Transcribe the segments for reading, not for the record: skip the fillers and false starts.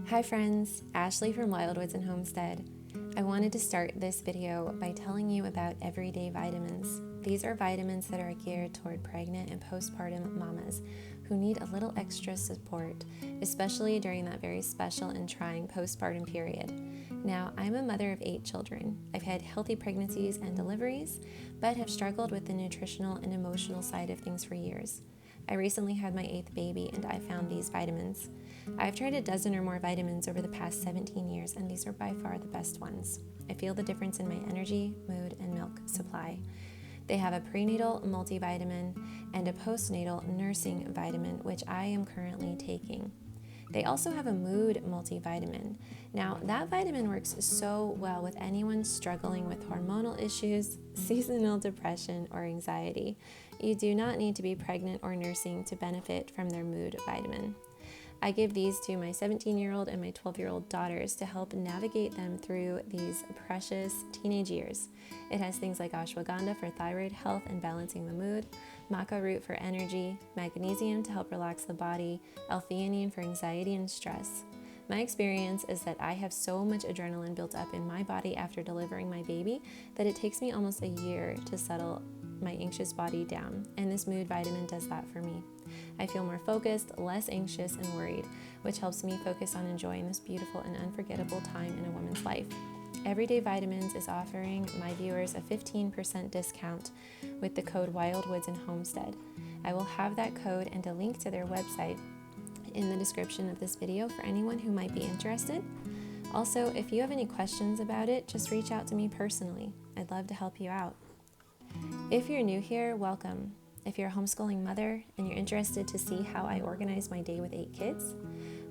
Hi friends, Ashley from Wildwoods&Homestead. I wanted to start this video by telling you about Everyday vitamins. These are vitamins that are geared toward pregnant and postpartum mamas who need a little extra support, especially during that very special and trying postpartum period. Now, I'm a mother of 8 children. I've had healthy pregnancies and deliveries, but have struggled with the nutritional and emotional side of things for years. I recently had my 8th baby and I found these vitamins. I've tried a dozen or more vitamins over the past 17 years and these are by far the best ones. I feel the difference in my energy, mood, and milk supply. They have a prenatal multivitamin and a postnatal nursing vitamin, which I am currently taking. They also have a mood multivitamin. Now, that vitamin works so well with anyone struggling with hormonal issues, seasonal depression, or anxiety. You do not need to be pregnant or nursing to benefit from their mood vitamin. I give these to my 17-year-old and my 12-year-old daughters to help navigate them through these precious teenage years. It has things like ashwagandha for thyroid health and balancing the mood, maca root for energy, magnesium to help relax the body, L-theanine for anxiety and stress. My experience is that I have so much adrenaline built up in my body after delivering my baby that it takes me almost a year to settle my anxious body down, and this mood vitamin does that for me. I feel more focused, less anxious, and worried, which helps me focus on enjoying this beautiful and unforgettable time in a woman's life. Everyday Vitamins is offering my viewers a 15% discount with the code WILDWOODS&Homestead. I will have that code and a link to their website in the description of this video for anyone who might be interested. Also, if you have any questions about it, just reach out to me personally. I'd love to help you out. If you're new here, welcome. If you're a homeschooling mother and you're interested to see how I organize my day with 8 kids,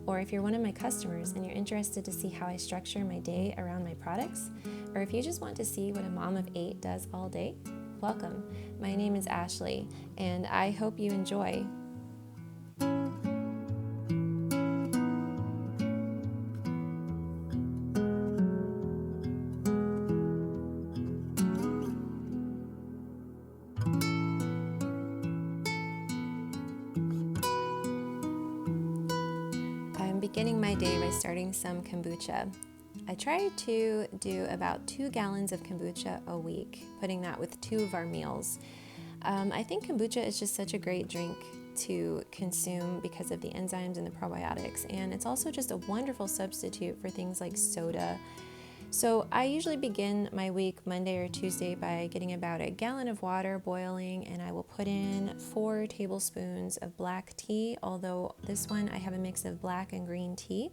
or if you're one of my customers and you're interested to see how I structure my day around my products, or if you just want to see what a mom of 8 does all day, welcome. My name is Ashley, and I hope you enjoy. I'm beginning my day by starting some kombucha. I try to do about 2 gallons of kombucha a week, putting that with 2 of our meals. I think kombucha is just such a great drink to consume because of the enzymes and the probiotics, and it's also just a wonderful substitute for things like soda. So I usually begin my week Monday or Tuesday by getting about a gallon of water boiling, and I will put in 4 tablespoons of black tea, although this one I have a mix of black and green tea.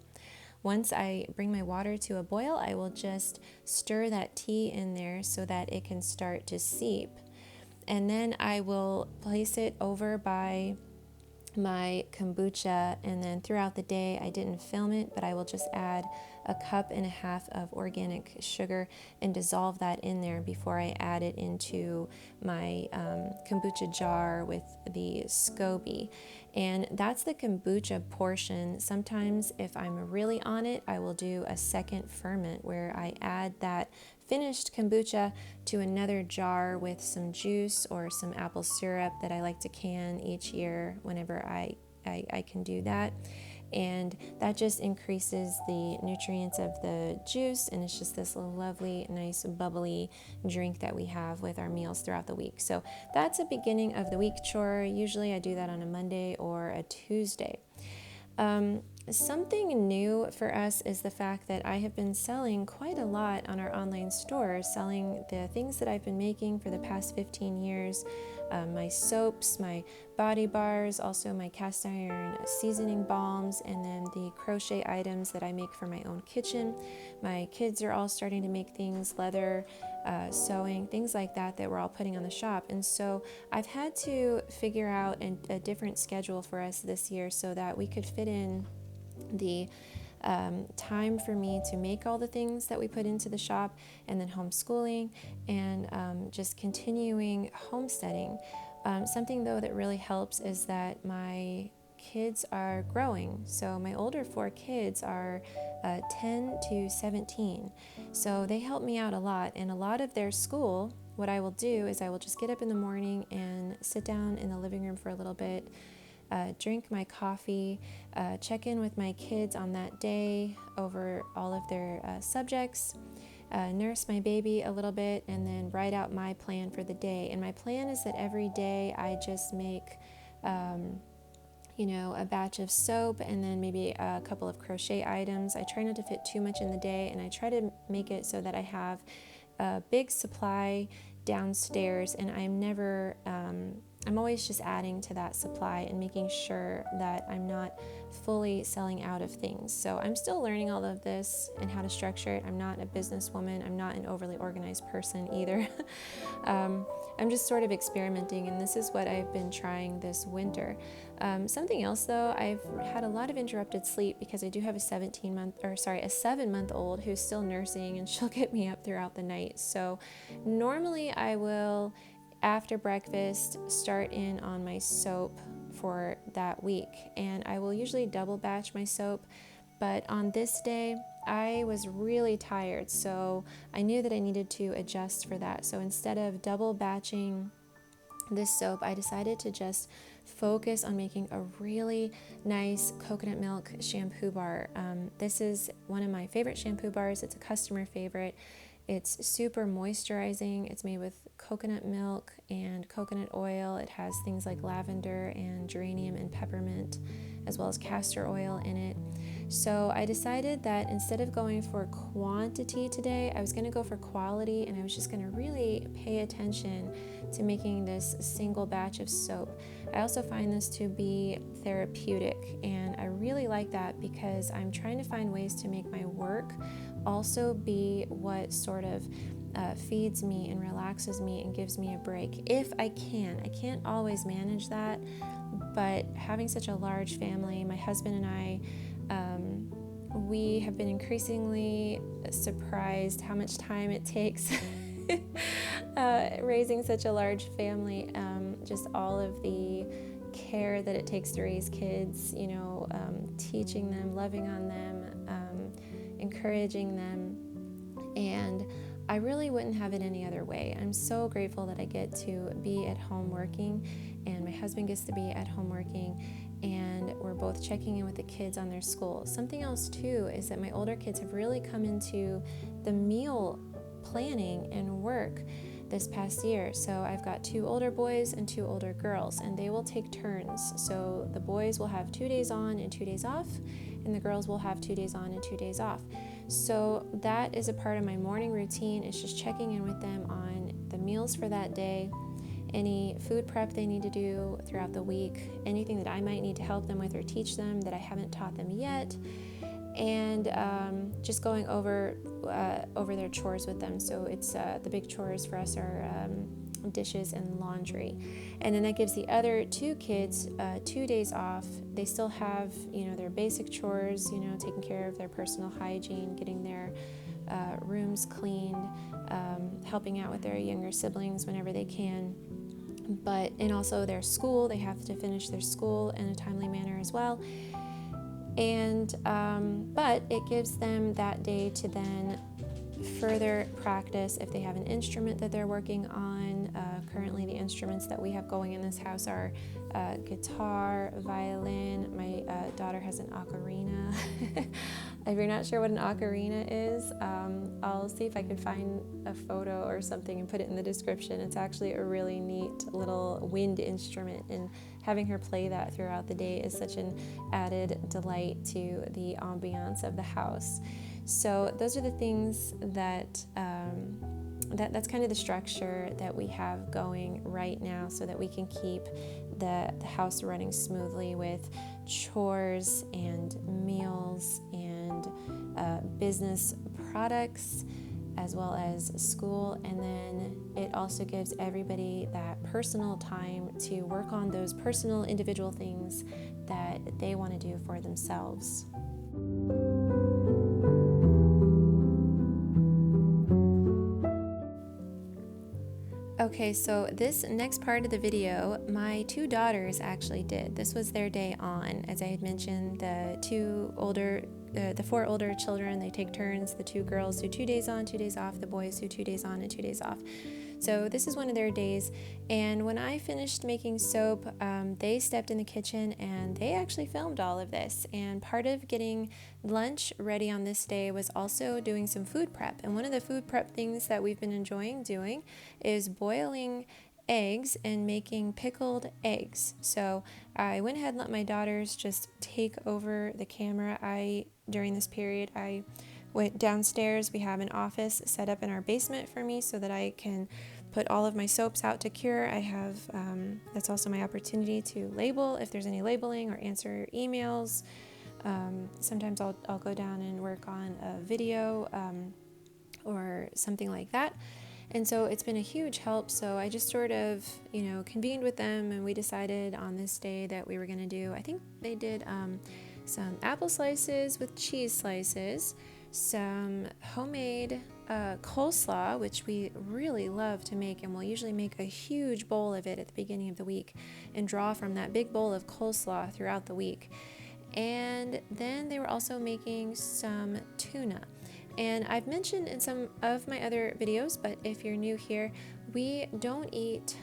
Once I bring my water to a boil, I will just stir that tea in there so that it can start to seep. And then I will place it over by my kombucha, and then throughout the day, I didn't film it, but I will just add a 1.5 cups of organic sugar and dissolve that in there before I add it into my kombucha jar with the SCOBY. And that's the kombucha portion. Sometimes if I'm really on it, I will do a second ferment where I add that finished kombucha to another jar with some juice or some apple syrup that I like to can each year whenever I can do that. And that just increases the nutrients of the juice, and it's just this lovely, nice, bubbly drink that we have with our meals throughout the week. So that's a beginning of the week chore. Usually I do that on a Monday or a Tuesday. Something new for us is the fact that I have been selling quite a lot on our online store, selling the things that I've been making for the past 15 years, my soaps, my body bars, also my cast iron seasoning balms, and then the crochet items that I make for my own kitchen. My kids are all starting to make things, leather, sewing, things like that we're all putting on the shop. And so I've had to figure out a different schedule for us this year so that we could fit in the time for me to make all the things that we put into the shop, and then homeschooling and just continuing homesteading. Something though that really helps is that my kids are growing. So my older 4 kids are 10 to 17. So they help me out a lot. And a lot of their school, what I will do is I will just get up in the morning and sit down in the living room for a little bit, drink my coffee, check in with my kids on that day over all of their subjects, nurse my baby a little bit, and then write out my plan for the day. And my plan is that every day I just make a batch of soap and then maybe a couple of crochet items. I try not to fit too much in the day, and I try to make it so that I have a big supply downstairs, and I'm always just adding to that supply and making sure that I'm not fully selling out of things. So I'm still learning all of this and how to structure it. I'm not a businesswoman. I'm not an overly organized person either. I'm just sort of experimenting, and this is what I've been trying this winter. Something else though, I've had a lot of interrupted sleep because I do have a 7-month-old who's still nursing, and she'll get me up throughout the night. So normally I will, after breakfast, start in on my soap for that week, and I will usually double batch my soap. But on this day, I was really tired, so I knew that I needed to adjust for that. So instead of double batching this soap, I decided to just focus on making a really nice coconut milk shampoo bar. This is one of my favorite shampoo bars. It's a customer favorite. It's super moisturizing. It's made with coconut milk and coconut oil. It has things like lavender and geranium and peppermint, as well as castor oil in it. So I decided that instead of going for quantity today, I was going to go for quality, and I was just going to really pay attention to making this single batch of soap. I also find this to be therapeutic, and I really like that because I'm trying to find ways to make my work also be what sort of feeds me and relaxes me and gives me a break if I can. I can't always manage that, but having such a large family, my husband and I, we have been increasingly surprised how much time it takes raising such a large family, just all of the care that it takes to raise kids, teaching them, loving on them, encouraging them, and I really wouldn't have it any other way. I'm so grateful that I get to be at home working, and my husband gets to be at home working, and we're both checking in with the kids on their school. Something else too is that my older kids have really come into the meal planning and work this past year. So I've got 2 older boys and 2 older girls, and they will take turns. So the boys will have 2 days on and 2 days off, and the girls will have 2 days on and 2 days off. So that is a part of my morning routine. It's just checking in with them on the meals for that day, any food prep they need to do throughout the week, anything that I might need to help them with or teach them that I haven't taught them yet, and just going over their chores with them. So it's the big chores for us are dishes and laundry, and then that gives the other 2 kids 2 days off. They still have their basic chores, taking care of their personal hygiene, getting their rooms cleaned, helping out with their younger siblings whenever they can, and also their school. They have to finish their school in a timely manner as well. And but it gives them that day to then further practice if they have an instrument that they're working on. Currently the instruments that we have going in this house are guitar, violin. My daughter has an ocarina. If you're not sure what an ocarina is, I'll see if I can find a photo or something and put it in the description. It's actually a really neat little wind instrument, and having her play that throughout the day is such an added delight to the ambiance of the house. So those are the things that that's kind of the structure that we have going right now, so that we can keep the house running smoothly with chores and meals and business products, as well as school. And then it also gives everybody that personal time to work on those personal individual things that they want to do for themselves. Okay, so this next part of the video, my 2 daughters actually did. This was their day on. As I had mentioned, the 4 older children, they take turns. The 2 girls do 2 days on, 2 days off. The boys do 2 days on and 2 days off. So this is one of their days, and when I finished making soap, they stepped in the kitchen and they actually filmed all of this. And part of getting lunch ready on this day was also doing some food prep. And one of the food prep things that we've been enjoying doing is boiling eggs and making pickled eggs. So I went ahead and let my daughters just take over the camera. During this period, I went downstairs. We have an office set up in our basement for me so that I can put all of my soaps out to cure. I have, that's also my opportunity to label if there's any labeling or answer emails. Sometimes I'll go down and work on a video or something like that. And so it's been a huge help. So I just sort of, convened with them, and we decided on this day that we were going to do, I think they did some apple slices with cheese slices, some homemade coleslaw, which we really love to make, and we'll usually make a huge bowl of it at the beginning of the week and draw from that big bowl of coleslaw throughout the week. And then they were also making some tuna. And I've mentioned in some of my other videos, but if you're new here, we don't eat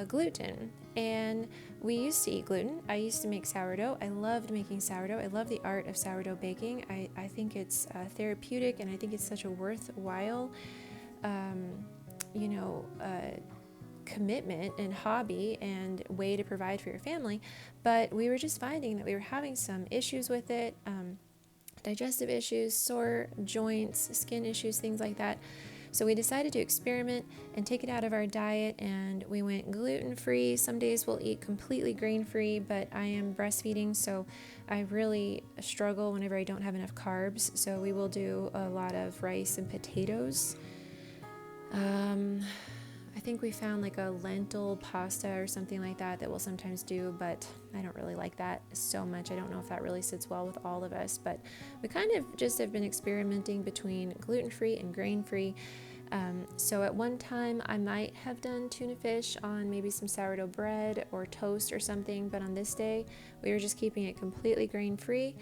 gluten. And we used to eat gluten. I used to make sourdough. I loved making sourdough. I love the art of sourdough baking. I think it's therapeutic, and I think it's such a worthwhile, commitment and hobby and way to provide for your family. But we were just finding that we were having some issues with it. Digestive issues, sore joints, skin issues, things like that. So we decided to experiment and take it out of our diet, and we went gluten-free. Some days we'll eat completely grain-free, but I am breastfeeding, so I really struggle whenever I don't have enough carbs. So we will do a lot of rice and potatoes. I think we found like a lentil pasta or something like that we'll sometimes do, but I don't really like that so much. I don't know if that really sits well with all of us, but we kind of just have been experimenting between gluten-free and grain-free. So at one time I might have done tuna fish on maybe some sourdough bread or toast or something, but on this day we were just keeping it completely grain-free,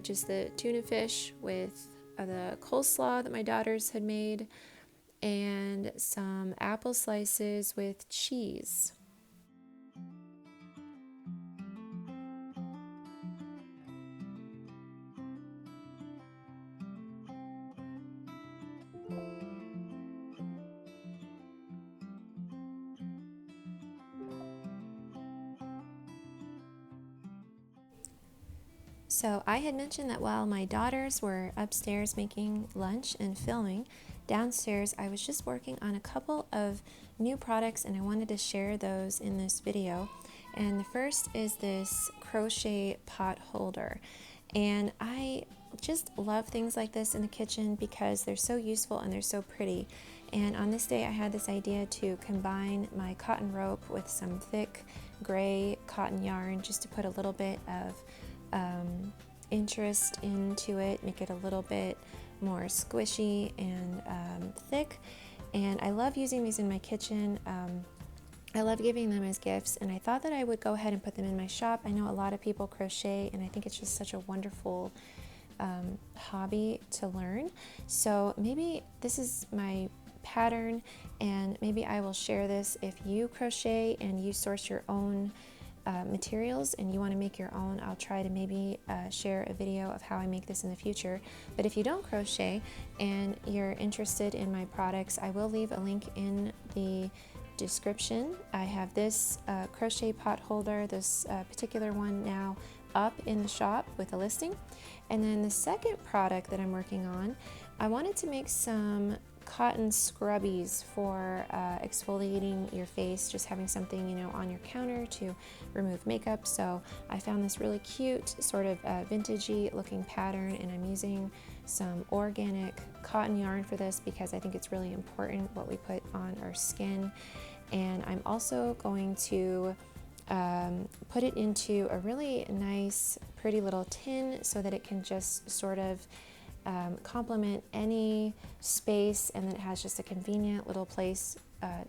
just the tuna fish with the coleslaw that my daughters had made, and some apple slices with cheese. So I had mentioned that while my daughters were upstairs making lunch and filming, downstairs I was just working on a couple of new products, and I wanted to share those in this video. And the first is this crochet pot holder. And I just love things like this in the kitchen because they're so useful and they're so pretty. And on this day I had this idea to combine my cotton rope with some thick gray cotton yarn, just to put a little bit of interest into it, make it a little bit more squishy and thick. And I love using these in my kitchen. I love giving them as gifts, and I thought that I would go ahead and put them in my shop. I know a lot of people crochet, and I think it's just such a wonderful hobby to learn. So maybe this is my pattern, and maybe I will share this. If you crochet and you source your own materials and you want to make your own, I'll try to maybe share a video of how I make this in the future. But if you don't crochet and you're interested in my products, I will leave a link in the description. I have this crochet pot holder, this particular one now up in the shop with a listing. And then the second product that I'm working on, I wanted to make some cotton scrubbies for exfoliating your face, just having something, you know, on your counter to remove makeup. So I found this really cute sort of vintagey looking pattern, and I'm using some organic cotton yarn for this because I think it's really important what we put on our skin. And I'm also going to put it into a really nice pretty little tin so that it can just sort of complement any space, and then it has just a convenient little place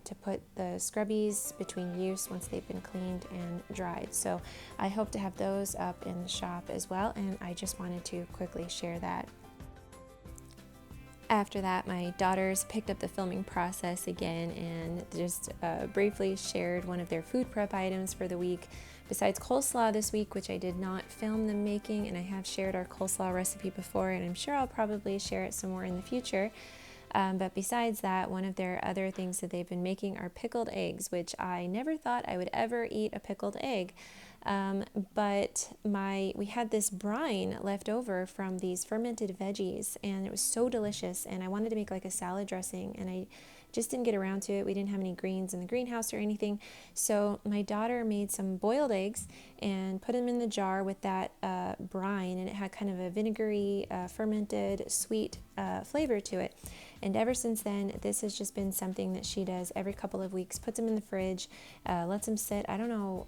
to put the scrubbies between use once they've been cleaned and dried. So I hope to have those up in the shop as well, and I just wanted to quickly share that. After that, my daughters picked up the filming process again and just briefly shared one of their food prep items for the week. Besides coleslaw this week, which I did not film them making, and I have shared our coleslaw recipe before, and I'm sure I'll probably share it some more in the future. But besides that, one of their other things that they've been making are pickled eggs, which I never thought I would ever eat a pickled egg. But we had this brine left over from these fermented veggies, and it was so delicious, and I wanted to make like a salad dressing, and I just didn't get around to it. We didn't have any greens in the greenhouse or anything, so my daughter made some boiled eggs and put them in the jar with that brine, and it had kind of a vinegary, fermented, sweet flavor to it. And ever since then, this has just been something that she does every couple of weeks, puts them in the fridge, lets them sit, I don't know,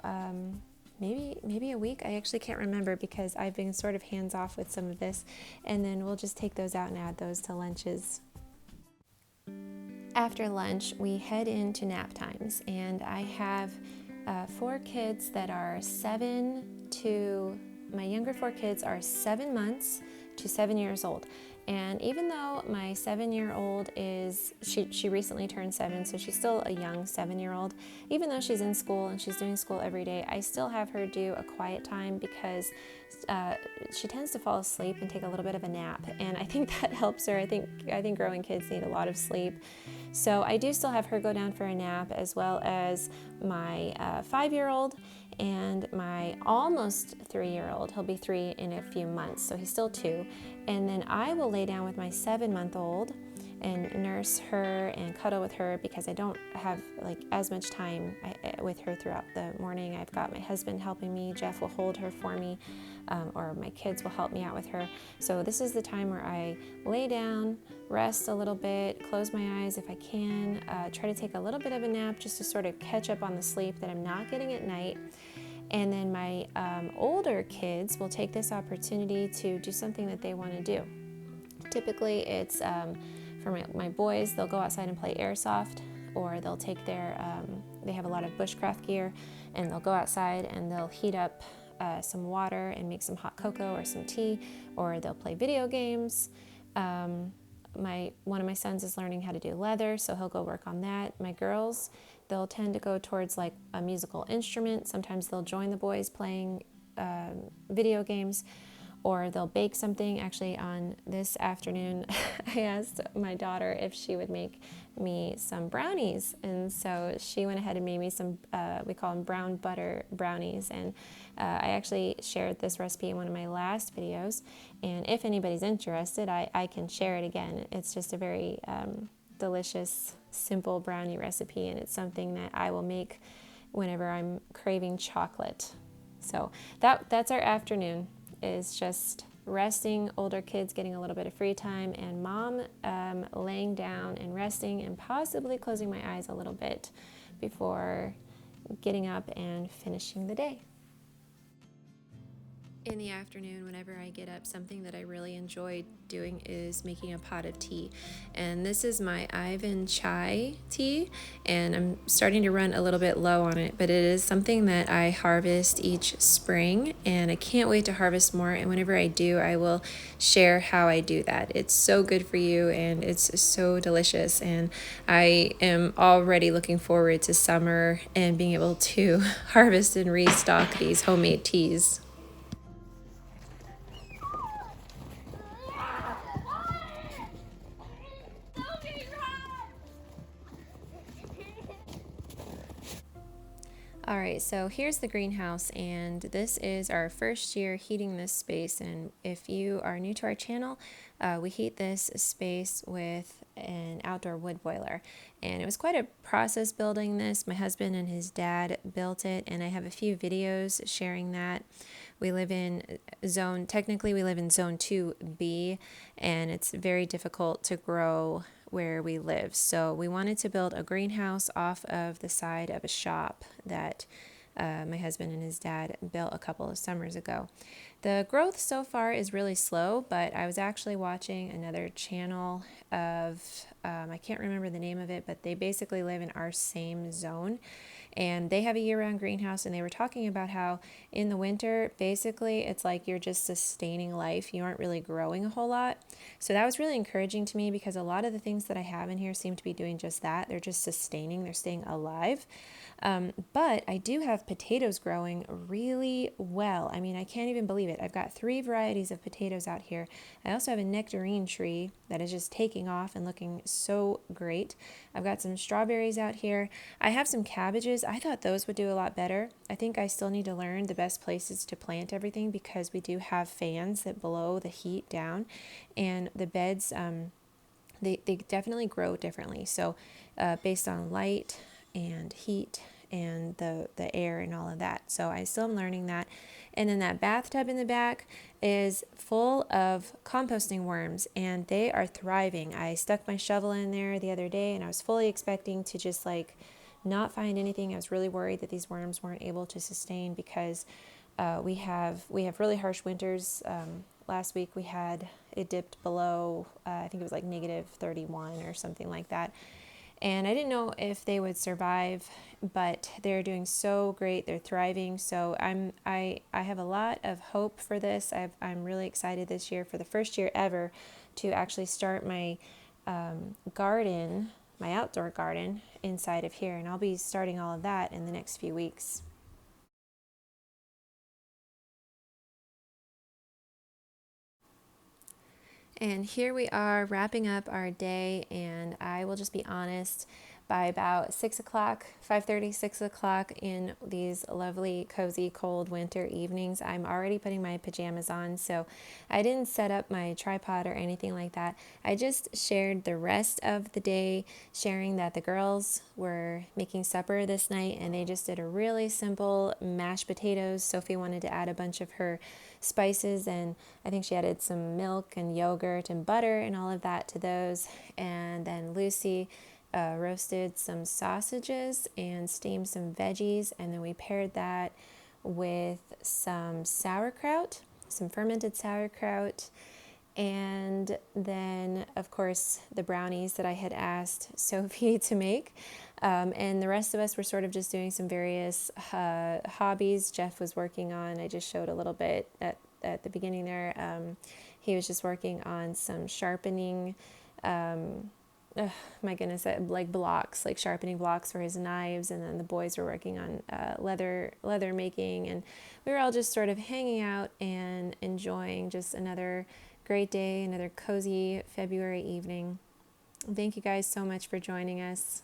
maybe a week. I actually can't remember because I've been sort of hands off with some of this, and then we'll just take those out and add those to lunches. After lunch, we head into nap times, and I have 4 kids that are my younger 4 kids are 7 months to 7 years old. And even though my 7-year-old she recently turned 7, so she's still a young 7-year-old, even though she's in school and she's doing school every day, I still have her do a quiet time because she tends to fall asleep and take a little bit of a nap. And I think that helps her. I think growing kids need a lot of sleep. So I do still have her go down for a nap, as well as my 5-year-old and my almost 3-year-old. He'll be 3 in a few months, so he's still 2. And then I will lay down with my 7-month-old and nurse her and cuddle with her because I don't have like as much time with her throughout the morning. I've got my husband helping me. Geoff will hold her for me, or my kids will help me out with her. So this is the time where I lay down, rest a little bit, close my eyes if I can, try to take a little bit of a nap just to sort of catch up on the sleep that I'm not getting at night. And then my older kids will take this opportunity to do something that they want to do. Typically it's for my boys, they'll go outside and play airsoft, or they'll take they have a lot of bushcraft gear, and they'll go outside and they'll heat up some water and make some hot cocoa or some tea, or they'll play video games. One of my sons is learning how to do leather, so he'll go work on that. My girls, they'll tend to go towards like a musical instrument. Sometimes they'll join the boys playing video games, or they'll bake something. Actually, on this afternoon, I asked my daughter if she would make me some brownies, and so she went ahead and made me some, we call them brown butter brownies, and I actually shared this recipe in one of my last videos, and if anybody's interested, I can share it again. It's just a very delicious, simple brownie recipe, and it's something that I will make whenever I'm craving chocolate. So that's our afternoon, is just resting, older kids getting a little bit of free time, and mom laying down and resting and possibly closing my eyes a little bit before getting up and finishing the day. In the afternoon, whenever I get up, something that I really enjoy doing is making a pot of tea. And this is my Ivan chai tea, and I'm starting to run a little bit low on it, but it is something that I harvest each spring, and I can't wait to harvest more. And whenever I do, I will share how I do that. It's so good for you, and it's so delicious. And I am already looking forward to summer and being able to harvest and restock these homemade teas. All right, so here's the greenhouse, and this is our first year heating this space. And if you are new to our channel, we heat this space with an outdoor wood boiler. And it was quite a process building this. My husband and his dad built it, and I have a few videos sharing that. We live in technically we live in zone 2B, and it's very difficult to grow where we live. So we wanted to build a greenhouse off of the side of a shop that my husband and his dad built a couple of summers ago. The growth so far is really slow, but I was actually watching another channel of, I can't remember the name of it, but they basically live in our same zone. and they have a year-round greenhouse, and they were talking about how in the winter, basically, it's like you're just sustaining life. You aren't really growing a whole lot. So that was really encouraging to me because a lot of the things that I have in here seem to be doing just that. They're just sustaining, they're staying alive. But I do have potatoes growing really well. I mean, I can't even believe it. I've got 3 varieties of potatoes out here. I also have a nectarine tree that is just taking off and looking so great. I've got some strawberries out here. I have some cabbages. I thought those would do a lot better. I think I still need to learn the best places to plant everything because we do have fans that blow the heat down, and the beds, they definitely grow differently. So based on light and heat and the air and all of that. So I still am learning that. And then that bathtub in the back is full of composting worms, and they are thriving. I stuck my shovel in there the other day, and I was fully expecting to just like not find anything. I was really worried that these worms weren't able to sustain because we have really harsh winters. Last week it dipped below, I think it was like -31 or something like that. And I didn't know if they would survive, but they're doing so great. They're thriving. So I have a lot of hope for this. I'm really excited this year for the first year ever to actually start my garden, my outdoor garden inside of here. And I'll be starting all of that in the next few weeks. And here we are wrapping up our day, and I will just be honest, by about 6 o'clock, 5:30, 6 o'clock in these lovely, cozy, cold winter evenings, I'm already putting my pajamas on. So I didn't set up my tripod or anything like that. I just shared the rest of the day, sharing that the girls were making supper this night, and they just did a really simple mashed potatoes. Sophie wanted to add a bunch of her spices, and I think she added some milk and yogurt and butter and all of that to those. And then Lucy roasted some sausages and steamed some veggies, and then we paired that with some sauerkraut, some fermented sauerkraut, and then of course the brownies that I had asked Sophie to make. And the rest of us were sort of just doing some various hobbies. Geoff was working on, I just showed a little bit at the beginning there, he was just working on some sharpening, my goodness, like blocks, like sharpening blocks for his knives. And then the boys were working on leather making, and we were all just sort of hanging out and enjoying just another great day, another cozy February evening. Thank you guys so much for joining us.